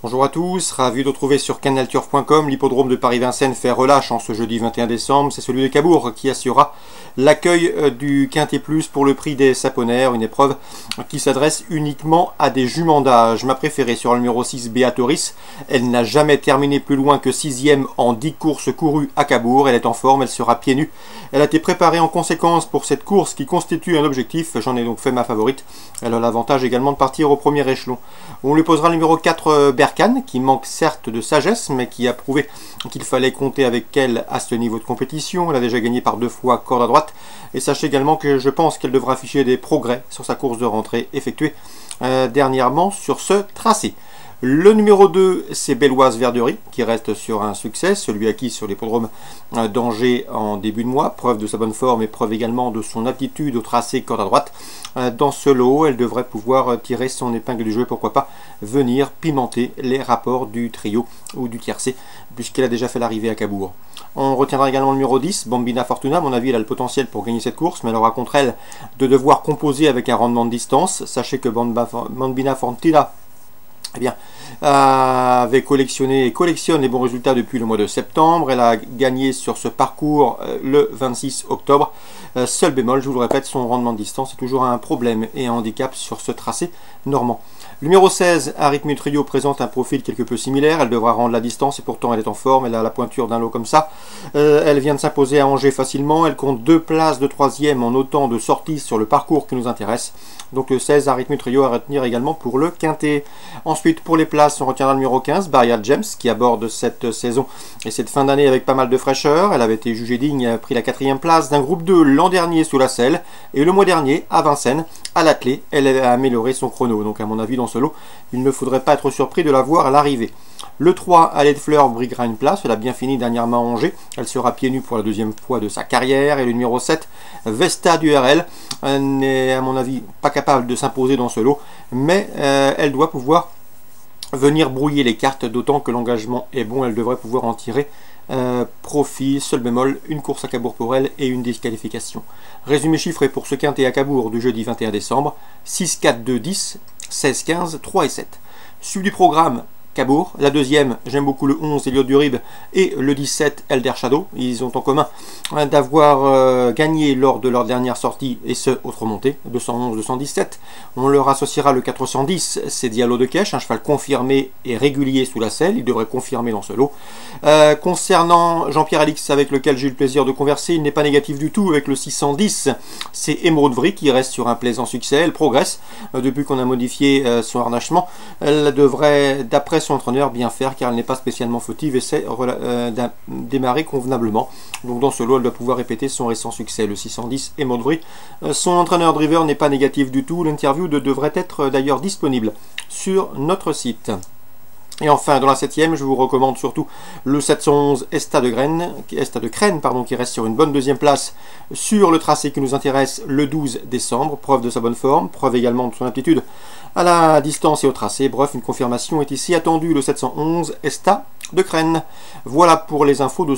Bonjour à tous, ravi de retrouver sur canalturf.com. L'hippodrome de Paris-Vincennes fait relâche en ce jeudi 21 décembre. C'est celui de Cabourg qui assurera l'accueil du Quintet Plus pour le prix des Saponaires, une épreuve qui s'adresse uniquement à des juments d'âge. Ma préférée sera le numéro 6, Béatoris. Elle n'a jamais terminé plus loin que 6e en 10 courses courues à Cabourg. Elle est en forme, elle sera pieds nus. Elle a été préparée en conséquence pour cette course qui constitue un objectif. J'en ai donc fait ma favorite. Elle a l'avantage également de partir au premier échelon. On lui posera le numéro 4, Berkane, qui manque certes de sagesse, mais qui a prouvé qu'il fallait compter avec elle à ce niveau de compétition. Elle a déjà gagné par 2 fois corde à droite. Et sachez également que je pense qu'elle devra afficher des progrès sur sa course de rentrée effectuée dernièrement sur ce tracé. Le numéro 2, c'est Belloise Verderie, qui reste sur un succès, celui acquis sur l'hippodrome d'Angers en début de mois. Preuve de sa bonne forme et preuve également de son aptitude au tracé corde à droite. Dans ce lot, elle devrait pouvoir tirer son épingle du jeu, pourquoi pas venir pimenter les rapports du trio ou du tiercé, puisqu'elle a déjà fait l'arrivée à Cabourg. On retiendra également le numéro 10, Bambina Fortuna. À mon avis, elle a le potentiel pour gagner cette course, mais elle aura contre elle de devoir composer avec un rendement de distance. Sachez que Bambina Fortuna avait collectionné et collectionne les bons résultats depuis le mois de septembre. Elle a gagné sur ce parcours le 26 octobre. Seul bémol, je vous le répète, son rendement de distance est toujours un problème et un handicap sur ce tracé normand. Le numéro 16, Arythmie Trio, présente un profil quelque peu similaire. Elle devra rendre la distance et pourtant elle est en forme. Elle a la pointure d'un lot comme ça. Elle vient de s'imposer à Angers facilement. Elle compte 2 places de 3e en autant de sorties sur le parcours qui nous intéresse. Donc le 16, Arythmie Trio à retenir également pour le quintet. Ensuite, pour les places, on retiendra le numéro 15, Barrier James, qui aborde cette saison et cette fin d'année avec pas mal de fraîcheur. Elle avait été jugée digne, a pris la 4e place d'un groupe 2 l'an dernier sous la selle. Et le mois dernier, à Vincennes, à l'attelé, elle a amélioré son chrono. Donc à mon avis, dans ce lot, il ne faudrait pas être surpris de la voir à l'arrivée. Le 3, Allée de Fleurs, briguera une place. Elle a bien fini dernièrement à Angers. Elle sera pieds nus pour la 2e fois de sa carrière. Et le numéro 7, Vesta du RL, n'est à mon avis pas capable de s'imposer dans ce lot. Mais elle doit pouvoir venir brouiller les cartes, d'autant que l'engagement est bon. Elle devrait pouvoir en tirer profit. Seul bémol, une course à Cabourg pour elle et une disqualification. Résumé chiffré pour ce quintet à Cabourg du jeudi 21 décembre. 6, 4, 2, 10, 16, 15, 3 et 7. Suivi du programme, Cabourg. La 2e, j'aime beaucoup le 11, Elliot Durib, et le 17, Elder Shadow. Ils ont en commun d'avoir gagné lors de leur dernière sortie, et ce, autre montée, 211-217. On leur associera le 410, c'est Diallo de Cache, un cheval confirmé et régulier sous la selle. Il devrait confirmer dans ce lot. Concernant Jean-Pierre Alix, avec lequel j'ai eu le plaisir de converser, il n'est pas négatif du tout avec le 610. C'est Émeraude Vry qui reste sur un plaisant succès. Elle progresse depuis qu'on a modifié son harnachement. Elle devrait, d'après son entraîneur, bien faire car elle n'est pas spécialement fautive et sait démarrer convenablement. Donc dans ce lot, elle doit pouvoir répéter son récent succès, le 610 et Maudry. Son entraîneur driver n'est pas négatif du tout. L'interview devrait être d'ailleurs disponible sur notre site. Et enfin, dans la 7e, je vous recommande surtout le 711 Esta de Crène, qui reste sur une bonne 2e place sur le tracé qui nous intéresse le 12 décembre. Preuve de sa bonne forme, preuve également de son aptitude à la distance et au tracé. Bref, une confirmation est ici attendue, le 711 Esta de Crène. Voilà pour les infos de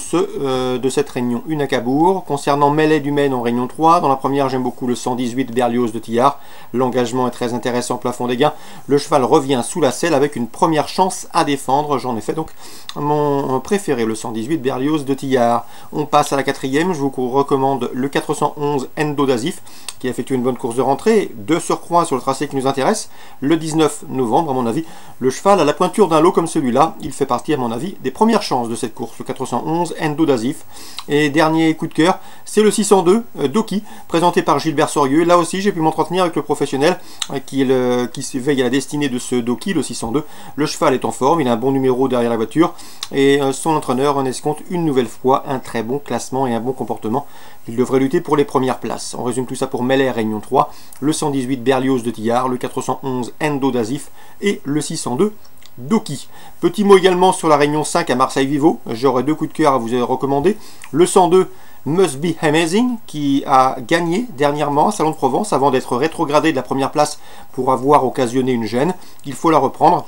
cette réunion 1 à Cabourg. Concernant Mellet du Maine en réunion 3, dans la première, j'aime beaucoup le 118 Berlioz de Tillard. L'engagement est très intéressant, plafond des gains. Le cheval revient sous la selle avec une première chance à défendre. J'en ai fait donc mon préféré, le 118 Berlioz de Tillard. On passe à la 4e. Je vous recommande le 411 Endo d'Azif, qui a effectué une bonne course de rentrée, de surcroît sur le tracé qui nous intéresse, le 19 novembre, à mon avis. Le cheval a la pointure d'un lot comme celui-là. Il fait partie, à mon avis, des premières chances de cette course, le 411 Endo d'Azif. Et dernier coup de cœur, c'est le 602 Doki, présenté par Gilbert Sorieux. Là aussi, j'ai pu m'entretenir avec le professionnel qui veille à la destinée de ce Doki, le 602. Le cheval est en forme, il a un bon numéro derrière la voiture et son entraîneur en escompte une nouvelle fois un très bon classement et un bon comportement. Il devrait lutter pour les premières places. On résume tout ça pour Meller, Réunion 3, le 118 Berlioz de Tillard, le 411 Endo d'Azif et le 602 Doki. Petit mot également sur la Réunion 5 à Marseille-Vivo. J'aurai 2 coups de cœur à vous recommander. Le 102 Must Be Amazing, qui a gagné dernièrement à Salon de Provence avant d'être rétrogradé de la première place pour avoir occasionné une gêne. Il faut la reprendre.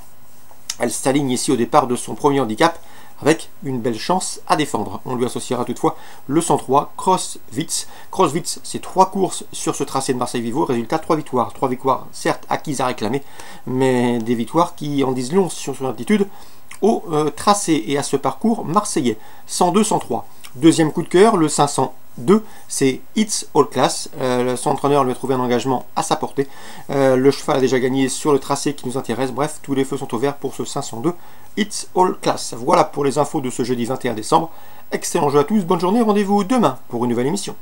Elle s'aligne ici au départ de son premier handicap avec une belle chance à défendre. On lui associera toutefois le 103 Crosswitz. Crosswitz, c'est 3 courses sur ce tracé de Marseille-Vivo, résultat 3 victoires. 3 victoires certes acquises à réclamer, mais des victoires qui en disent long sur son attitude au tracé et à ce parcours marseillais. 102-103. Deuxième coup de cœur, le 502, c'est It's All Class. Son entraîneur lui a trouvé un engagement à sa portée. Le cheval a déjà gagné sur le tracé qui nous intéresse. Bref, tous les feux sont au vert pour ce 502 It's All Class. Voilà pour les infos de ce jeudi 21 décembre. Excellent jeu à tous, bonne journée, rendez-vous demain pour une nouvelle émission.